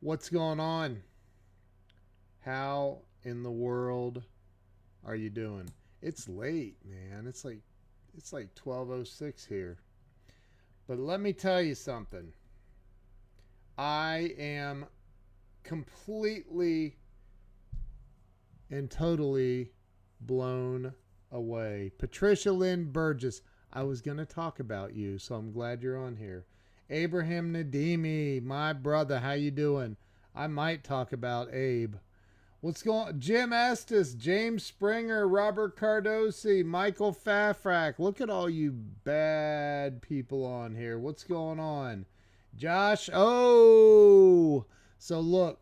What's going on? How in the world are you doing? It's late, man. It's like 12:06 here. But let me tell you something. I am completely and totally blown away. Patricia Lynn Burgess, I was going to talk about you, so I'm glad you're on here. Abraham Nadimi, my brother, how you doing? I might talk about Abe. What's going on? Jim Estes, James Springer, Robert Cardosi, Michael Fafrak. Look at all you bad people on here. What's going on? Josh, oh. So look,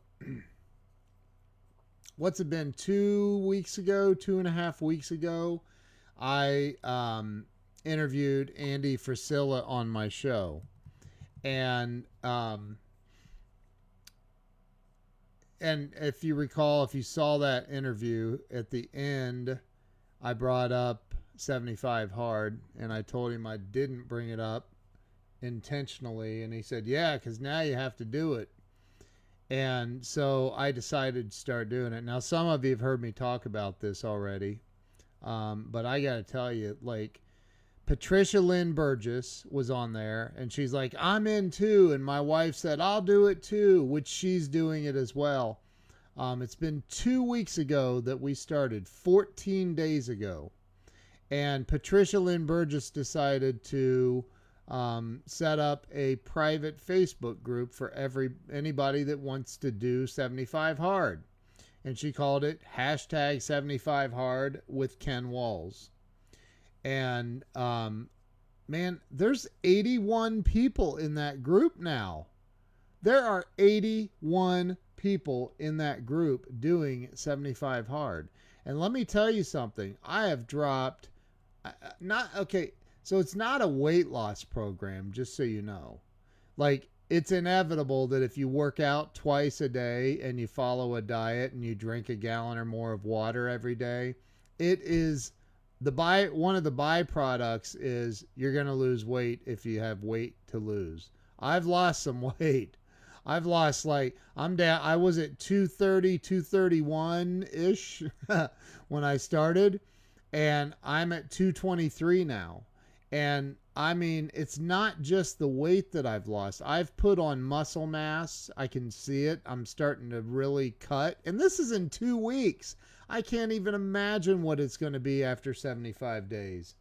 what's it been? 2 weeks ago, 2.5 weeks ago, I interviewed Andy Frisilla on my show. And and if you recall, if you saw that interview at the end, I brought up 75 hard and I told him I didn't bring it up intentionally. And he said, yeah, because now you have to do it. And so I decided to start doing it. Now, some of you have heard me talk about this already. But I got to tell you, like, Patricia Lynn Burgess was on there and she's like, I'm in too. And my wife said, I'll do it too, which she's doing it as well. It's been 2 weeks ago that we started, 14 days ago. And Patricia Lynn Burgess decided to set up a private Facebook group for anybody that wants to do 75 hard. And she called it hashtag 75 hard with Ken Walls. And man, there's 81 people in that group now. There are 81 people in that group doing 75 hard. And let me tell you something. I have dropped not okay, so it's not a weight loss program, just so you know. Like, it's inevitable that if you work out twice a day and you follow a diet and you drink a gallon or more of water every day, it is one of the byproducts is you're going to lose weight if you have weight to lose. I've lost some weight. I've lost, like, I'm down. I was at 230, 231 ish when I started, and I'm at 223 now. And I mean, it's not just the weight that I've lost. I've put on muscle mass. I can see it. I'm starting to really cut. And this is in 2 weeks. I can't even imagine what it's going to be after 75 days.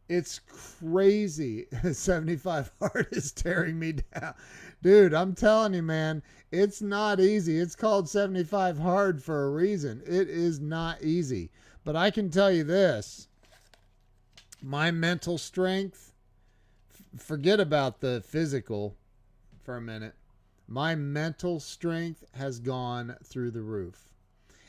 It's crazy. 75 hard is tearing me down. Dude, I'm telling you, man, it's not easy. It's called 75 hard for a reason. It is not easy. But I can tell you this. My mental strength, forget about the physical for a minute. My mental strength has gone through the roof.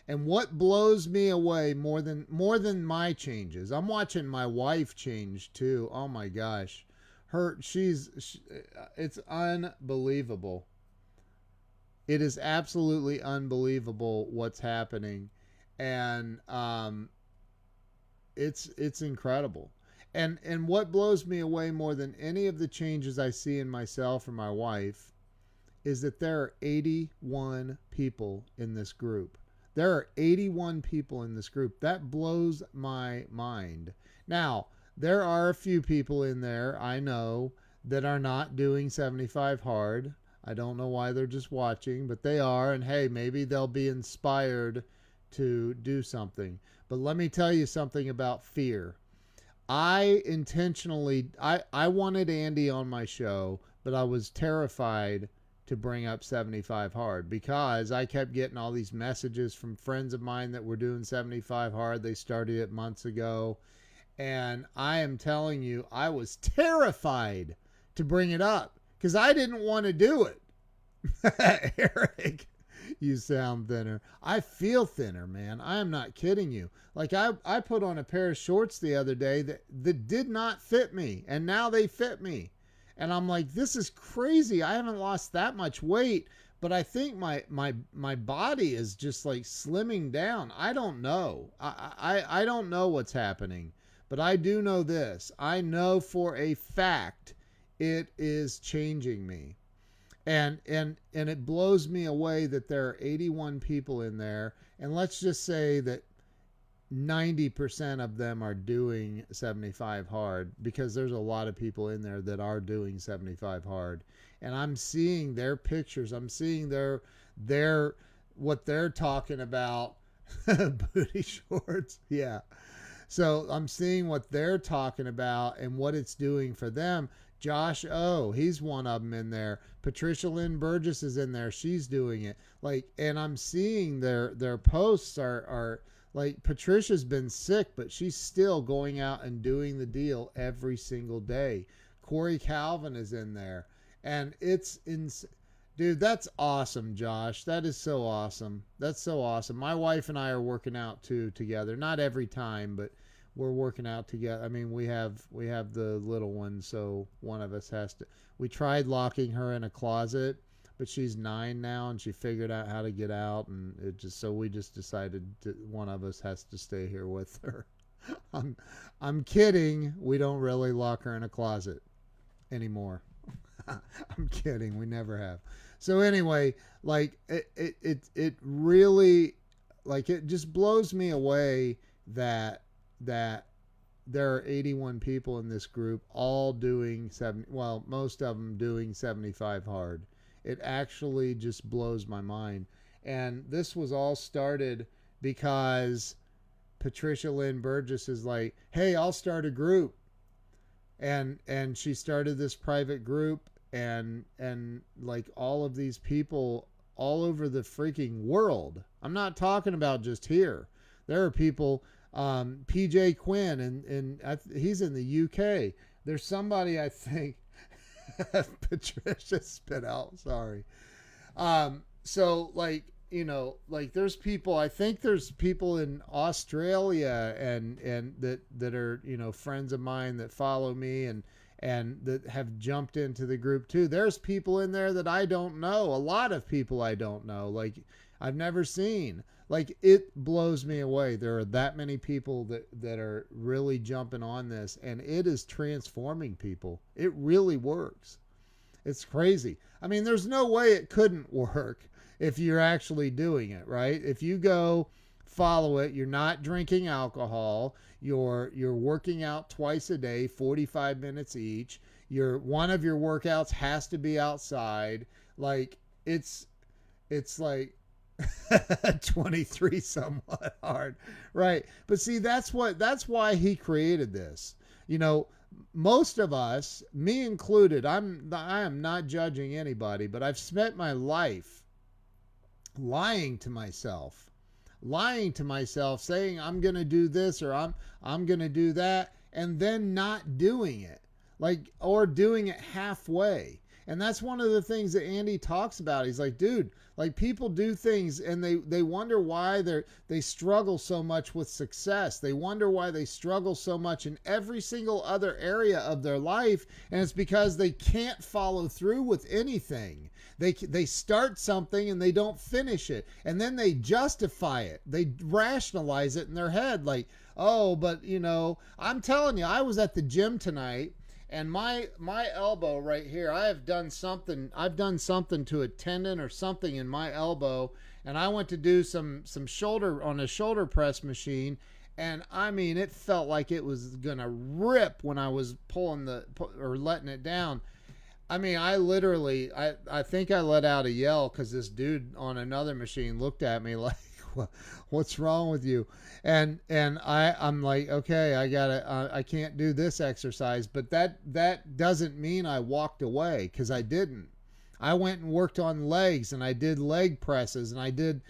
And what blows me away more than my changes, I'm watching my wife change too. Oh my gosh, it's unbelievable. It is absolutely unbelievable what's happening, and it's incredible. And what blows me away more than any of the changes I see in myself or my wife is that there are 81 people in this group. There are 81 people in this group. That blows my mind. Now, there are a few people in there I know that are not doing 75 hard. I don't know why they're just watching, but they are. And hey, maybe they'll be inspired to do something. But let me tell you something about fear. I wanted Andy on my show, but I was terrified to bring up 75 hard because I kept getting all these messages from friends of mine that were doing 75 hard. They started it months ago. And I am telling you, I was terrified to bring it up because I didn't want to do it. Eric, you sound thinner. I feel thinner, man. I am not kidding you. Like, I put on a pair of shorts the other day that did not fit me, and now they fit me. And I'm like, this is crazy. I haven't lost that much weight, but I think my body is just like slimming down. I don't know. I don't know what's happening, but I do know this. I know for a fact it is changing me. And it blows me away that there are 81 people in there, and let's just say that 90% of them are doing 75 hard, because there's a lot of people in there that are doing 75 hard. And I'm seeing their pictures. I'm seeing their what they're talking about. Booty shorts. Yeah. So I'm seeing what they're talking about and what it's doing for them. Josh O, he's one of them in there. Patricia Lynn Burgess is in there. She's doing it. Like, and I'm seeing their posts are like, Patricia's been sick, but she's still going out and doing the deal every single day. Corey Calvin is in there. And it's dude, that's awesome, Josh. That is so awesome. That's so awesome. My wife and I are working out too together. Not every time, but we're working out together. I mean, we have the little one, so one of us has to. We tried locking her in a closet, but she's 9 now, and she figured out how to get out, and we just decided one of us has to stay here with her. I'm kidding. We don't really lock her in a closet anymore. I'm kidding. We never have. So anyway, like it really, like, it just blows me away that there are 81 people in this group, all doing most of them doing 75 hard. It actually just blows my mind. And this was all started because Patricia Lynn Burgess is like, hey, I'll start a group. And she started this private group, and like, all of these people all over the freaking world. I'm not talking about just here. There are people, PJ Quinn, and he's in the UK. There's somebody, I think, Patricia spit out, sorry. So, like, you know, like, there's people, I think there's people in Australia and that are, you know, friends of mine that follow me and that have jumped into the group too. There's people in there that I don't know. A lot of people I don't know, like, I've never seen. Like, it blows me away. There are that many people that are really jumping on this, and it is transforming people. It really works. It's crazy. I mean, there's no way it couldn't work if you're actually doing it, right? If you go follow it, you're not drinking alcohol, you're working out twice a day, 45 minutes each. One of your workouts has to be outside. Like, it's like 23 somewhat hard, right? But see, that's why he created this. You know, most of us, me included, I am not judging anybody, but I've spent my life lying to myself, saying I'm going to do this or I'm going to do that, and then not doing it, like, or doing it halfway. And that's one of the things that Andy talks about. He's like, dude, like, people do things and they wonder why they struggle so much with success. They wonder why they struggle so much in every single other area of their life. And it's because they can't follow through with anything. They start something and they don't finish it. And then they justify it. They rationalize it in their head. Like, oh, but, you know, I'm telling you, I was at the gym tonight, and my elbow right here, I've done something to a tendon or something in my elbow, and I went to do some shoulder on a shoulder press machine, and I mean, it felt like it was gonna rip when I was pulling or letting it down. I mean, I think I let out a yell because this dude on another machine looked at me like, what's wrong with you? And I'm like, okay, I can't do this exercise. But that doesn't mean I walked away, because I didn't. I went and worked on legs, and I did leg presses, and I did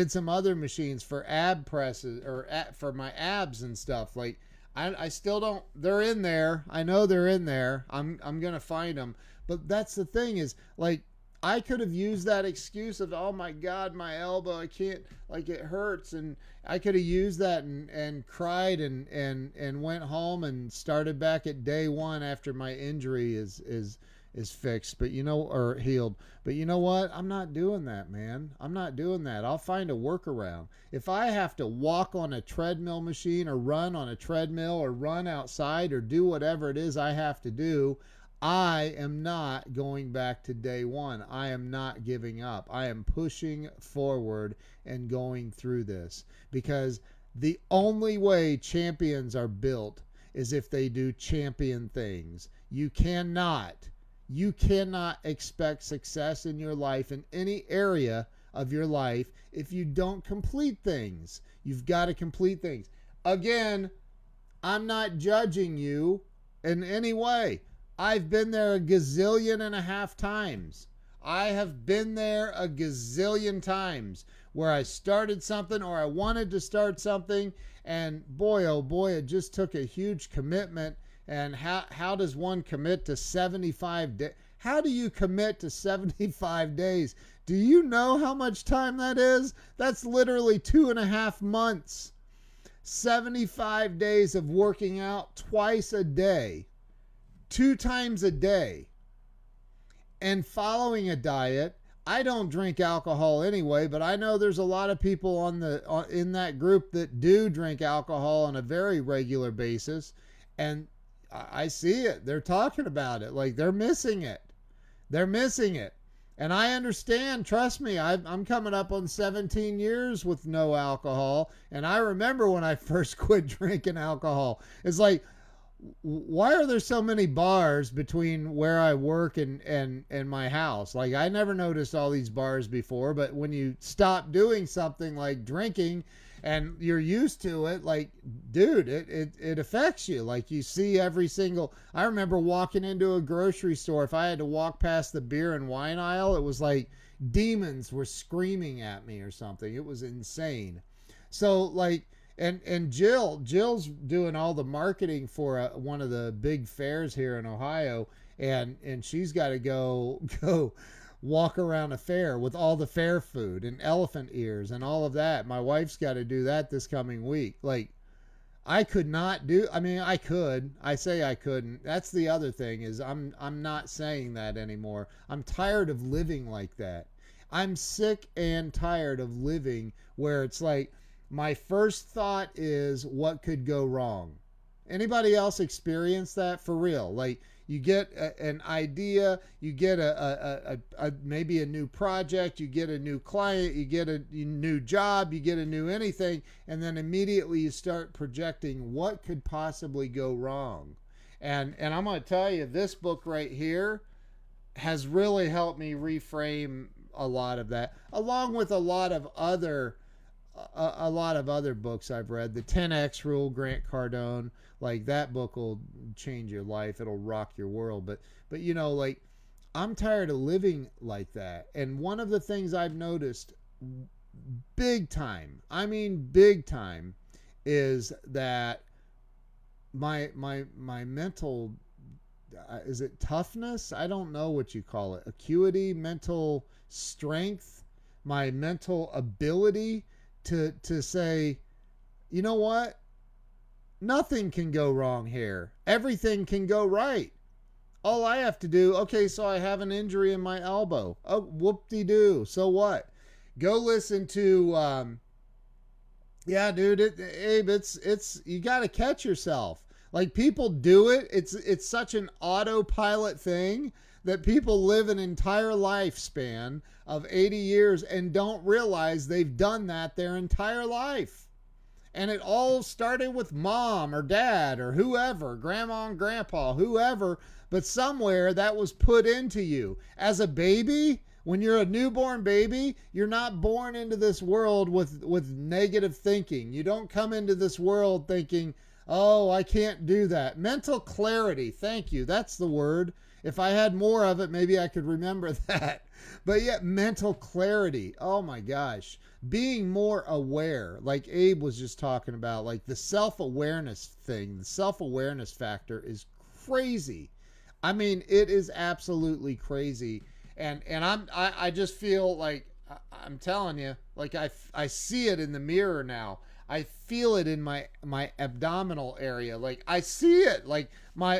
some other machines for ab presses or for my abs and stuff. Like, I still don't, they're in there. I know they're in there. I'm going to find them. But that's the thing is, like, I could have used that excuse of, oh my God, my elbow, I can't, like, it hurts. And I could have used that and cried and went home and started back at day one after my injury is fixed, but, you know, or healed. But you know what? I'm not doing that, man. I'm not doing that. I'll find a workaround. If I have to walk on a treadmill machine or run on a treadmill or run outside or do whatever it is I have to do, I am not going back to day one. I am not giving up. I am pushing forward and going through this, because the only way champions are built is if they do champion things. You cannot expect success in your life, in any area of your life, if you don't complete things. You've got to complete things. Again, I'm not judging you in any way. I've been there a gazillion and a half times. I have been there a gazillion times where I started something, or I wanted to start something, and boy, oh boy, it just took a huge commitment. And how does one commit to 75 days? How do you commit to 75 days? Do you know how much time that is? That's literally 2.5 months. 75 days of working out twice a day, 2 times a day, and following a diet. I don't drink alcohol anyway, but I know there's a lot of people in that group that do drink alcohol on a very regular basis, and I see it. They're talking about it like they're missing it. They're missing it. And I understand, trust me, I'm coming up on 17 years with no alcohol. And I remember when I first quit drinking alcohol. It's like, why are there so many bars between where I work and my house? Like, I never noticed all these bars before, but when you stop doing something like drinking and you're used to it, like, dude, it affects you. Like, you see every single, I remember walking into a grocery store. If I had to walk past the beer and wine aisle, it was like demons were screaming at me or something. It was insane. So like, and Jill's doing all the marketing for one of the big fairs here in Ohio, and she's got to go walk around a fair with all the fair food and elephant ears and all of that. My wife's got to do that this coming week. Like, I could not do, I mean, I could. I say I couldn't. That's the other thing, is I'm not saying that anymore. I'm tired of living like that. I'm sick and tired of living where it's like, my first thought is, what could go wrong? Anybody else experience that for real? Like, you get an idea, you get a maybe a new project, you get a new client, you get a new job, you get a new anything, and then immediately you start projecting what could possibly go wrong. And I'm going to tell you, this book right here has really helped me reframe a lot of that, along with a lot of other books I've read. The 10X Rule, Grant Cardone, like, that book will change your life. It'll rock your world. But you know, like, I'm tired of living like that. And one of the things I've noticed big time, I mean big time, is that my mental, is it toughness? I don't know what you call it. Acuity, mental strength, my mental ability to say, you know what? Nothing can go wrong here. Everything can go right. All I have to do, okay, so I have an injury in my elbow. Oh, whoop-de-doo. So what? Go listen to, yeah, dude, Abe, it's, you got to catch yourself. Like, people do it. It's such an autopilot thing that people live an entire lifespan of 80 years and don't realize they've done that their entire life. And it all started with mom or dad or whoever, grandma and grandpa, whoever, but somewhere that was put into you. As a baby, when you're a newborn baby, you're not born into this world with negative thinking. You don't come into this world thinking, oh, I can't do that. Mental clarity, thank you, that's the word. If I had more of it, maybe I could remember that. But yet, mental clarity, oh my gosh. Being more aware, like Abe was just talking about, like the self-awareness thing, the self-awareness factor is crazy. I mean, it is absolutely crazy. And I just feel like, I'm telling you, like I see it in the mirror now. I feel it in my abdominal area. Like, I see it. Like my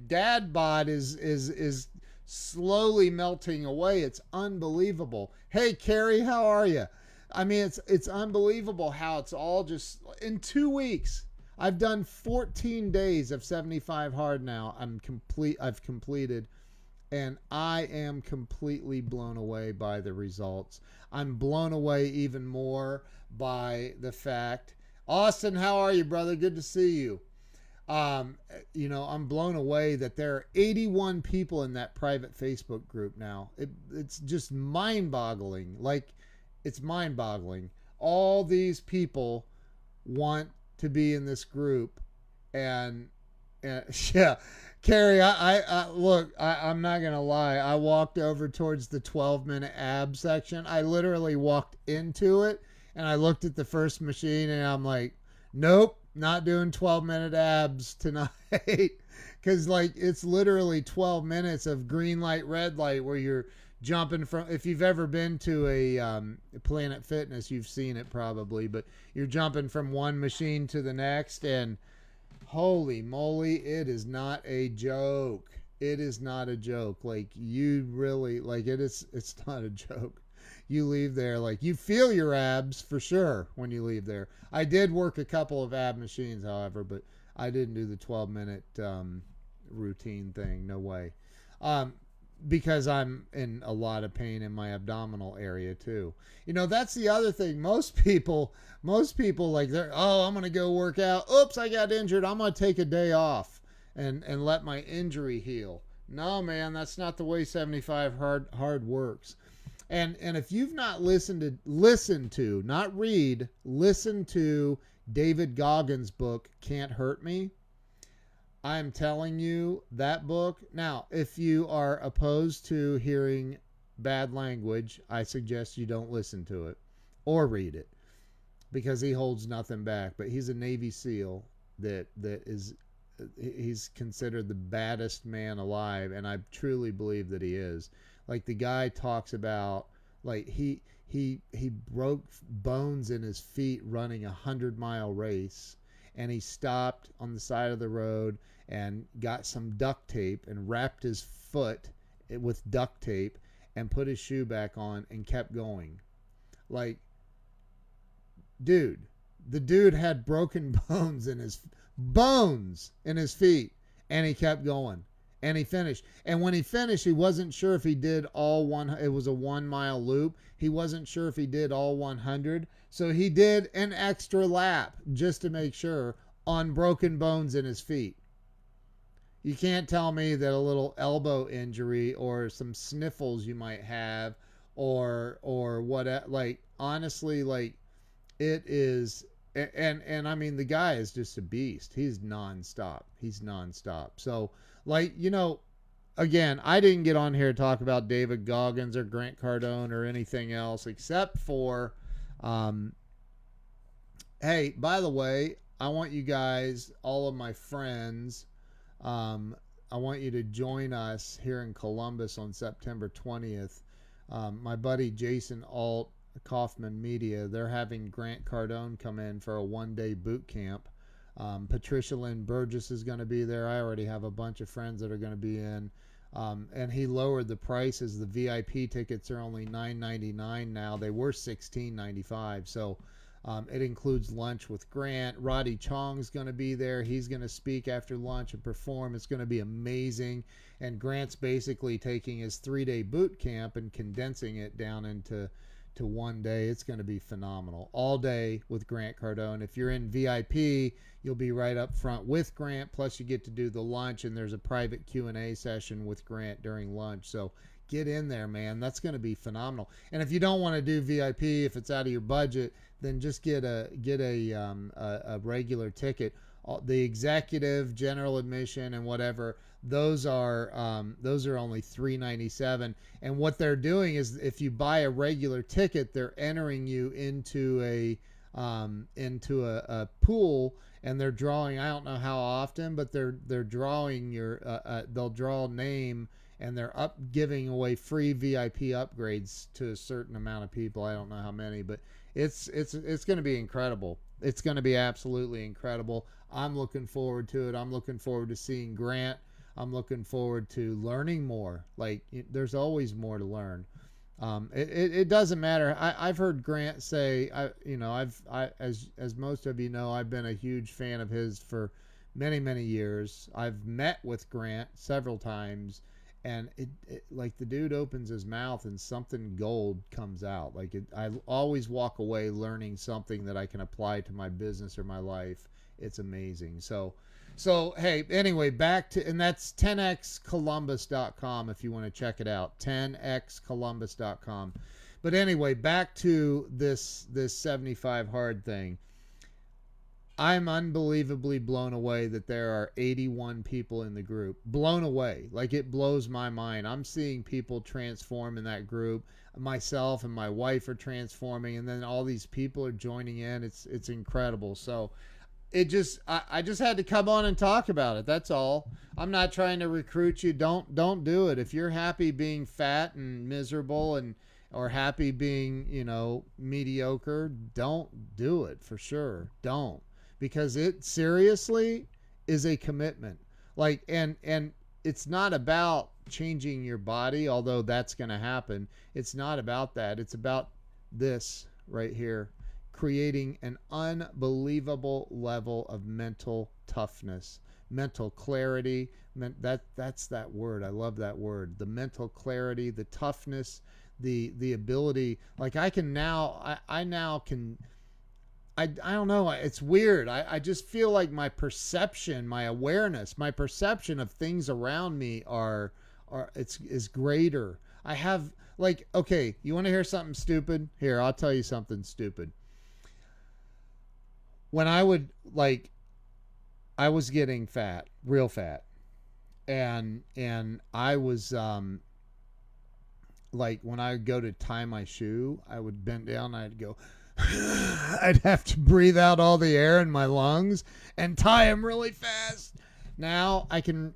dad bod is slowly melting away. It's unbelievable. Hey, Carrie, how are you? I mean, it's unbelievable how it's all just in 2 weeks. I've done 14 days of 75 hard now. I've completed, and I am completely blown away by the results. I'm blown away even more by the fact, Austin, how are you, brother? Good to see you. Um, I'm blown away that there are 81 people in that private Facebook group now. It's just mind boggling. Like, it's mind boggling. All these people want to be in this group, and, and yeah, Carrie, I look, I'm not gonna lie. I walked over towards the 12-minute ab section. I literally walked into it, and I looked at the first machine, and I'm like, nope, not doing 12-minute abs tonight. Because, like, it's literally 12 minutes of green light, red light, where you're jumping from, if you've ever been to a Planet Fitness, you've seen it probably, but you're jumping from one machine to the next, and holy moly, it is not a joke. It is not a joke. Like, you really, like, it's not a joke. You leave there, like, you feel your abs for sure when you leave there. I did work a couple of ab machines, however, but I didn't do the 12-minute routine thing. No way. Because I'm in a lot of pain in my abdominal area too. That's the other thing. Most people like, I'm going to go work out. Oops, I got injured. I'm going to take a day off and let my injury heal. No, man, that's not the way 75 hard works. And if you've not listen to, not read, listen to David Goggins' book, Can't Hurt Me. I'm telling you, that book. Now, if you are opposed to hearing bad language, I suggest you don't listen to it or read it, because he holds nothing back. But he's a Navy SEAL he's considered the baddest man alive, and I truly believe that he is. Like, the guy talks about, like, he broke bones in his feet running a 100-mile race, and he stopped on the side of the road and got some duct tape and wrapped his foot with duct tape and put his shoe back on and kept going. Like, the dude had broken bones in his feet, and he kept going, and he finished. And when he finished, he wasn't sure if he did all one. It was a 1-mile loop. He wasn't sure if he did all 100. So he did an extra lap just to make sure, on broken bones in his feet. You can't tell me that a little elbow injury or some sniffles you might have, or what, like, honestly, like, it is. And I mean, the guy is just a beast. He's nonstop. So, like, again, I didn't get on here to talk about David Goggins or Grant Cardone or anything else, except for, hey, by the way, I want you guys, all of my friends, I want you to join us here in Columbus on September 20th. My buddy Jason Alt, Kaufman Media, they're having Grant Cardone come in for a 1-day boot camp. Patricia Lynn Burgess is going to be there. I already have a bunch of friends that are going to be in. And he lowered the prices. The VIP tickets are only $9.99 now. They were $16.95. So it includes lunch with Grant. Roddy Chong's going to be there. He's going to speak after lunch and perform. It's going to be amazing. And Grant's basically taking his 3-day boot camp and condensing it down into 1 day. It's going to be phenomenal. All day with Grant Cardone. If you're in VIP, you'll be right up front with Grant. Plus, you get to do the lunch, and there's a private Q&A session with Grant during lunch. So get in there, man. That's going to be phenomenal. And if you don't want to do VIP, if it's out of your budget, then just get a regular ticket. The executive, general admission, and whatever, those are only $3.97. And what they're doing is, if you buy a regular ticket, they're entering you into a pool, and they're drawing. I don't know how often, but they're drawing they'll draw a name, and they're giving away free VIP upgrades to a certain amount of people. I don't know how many, but it's going to be incredible. It's going to be absolutely incredible. I'm looking forward to it. I'm looking forward to seeing Grant. I'm looking forward to learning more. Like, there's always more to learn. It doesn't matter. I've heard Grant say, as most of you know, I've been a huge fan of his for many, many years. I've met with Grant several times, and like the dude opens his mouth and something gold comes out. I always walk away learning something that I can apply to my business or my life. It's amazing. So hey, anyway, back to, and that's 10xcolumbus.com if you want to check it out. 10xcolumbus.com. But anyway, back to this 75 hard thing. I'm unbelievably blown away that there are 81 people in the group. Blown away. Like, it blows my mind. I'm seeing people transform in that group. Myself and my wife are transforming, and then all these people are joining in. It's incredible. So I just had to come on and talk about it. That's all. I'm not trying to recruit you. Don't do it. If you're happy being fat and miserable and or happy being, mediocre, don't do it, for sure. Don't. Because it seriously is a commitment. And it's not about changing your body, although that's going to happen. It's not about that. It's about this right here, creating an unbelievable level of mental toughness, mental clarity. That's that word. I love that word. The mental clarity, the toughness, the ability. Like, I can now, I now can, I don't know. It's weird. I just feel like my perception, my awareness, my perception of things around me is greater. I have, like, okay, you want to hear something stupid? Here, I'll tell you something stupid. When I was getting fat, real fat, and I was like, when I would go to tie my shoe, I would bend down, I'd go I'd have to breathe out all the air in my lungs and tie them really fast. Now I can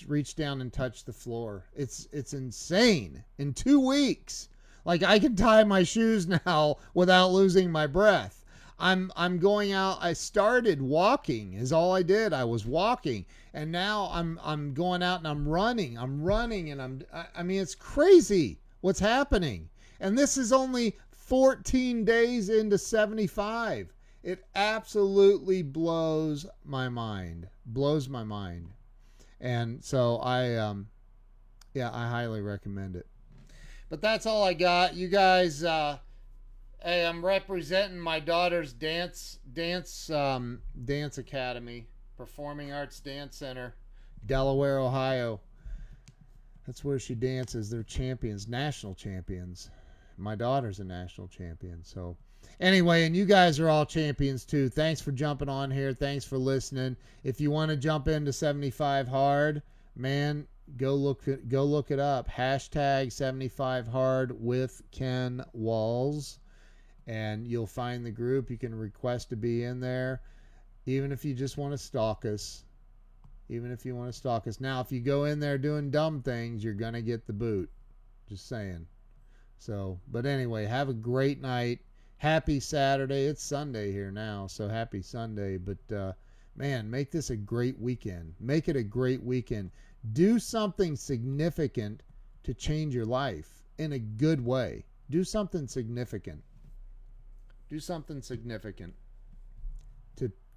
reach down and touch the floor. It's insane. In 2 weeks, like, I can tie my shoes now without losing my breath. I'm going out. I started walking is all I did. I was walking, and now I'm going out and I'm running, and I mean, it's crazy what's happening. And this is only 14 days into 75. It absolutely blows my mind. And so I highly recommend it. But that's all I got. You guys, hey, I'm representing my daughter's dance academy, Performing Arts Dance Center, Delaware, Ohio. That's where she dances. They're champions, national champions. My daughter's a national champion. So anyway, and you guys are all champions too. Thanks for jumping on here. Thanks for listening. If you want to jump into 75 hard, man, go look it up. Hashtag 75 hard with Ken Walls, and you'll find the group. You can request to be in there, even if you just want to stalk us. Now, if you go in there doing dumb things, you're going to get the boot. Just saying. So, but anyway, have a great night. Happy Saturday. It's Sunday here now, so happy Sunday. But, man, make this a great weekend. Make it a great weekend. Do something significant to change your life in a good way. Do something significant.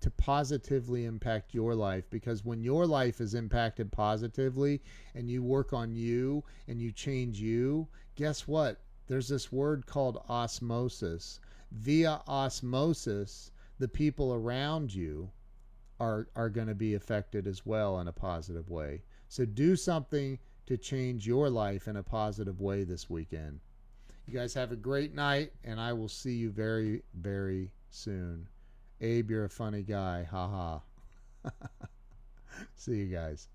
To positively impact your life, because when your life is impacted positively and you work on you and you change you, guess what? There's this word called osmosis. Via osmosis, the people around you are going to be affected as well in a positive way. So do something to change your life in a positive way this weekend. You guys have a great night, and I will see you very, very soon. Abe, you're a funny guy. Ha ha. See you guys.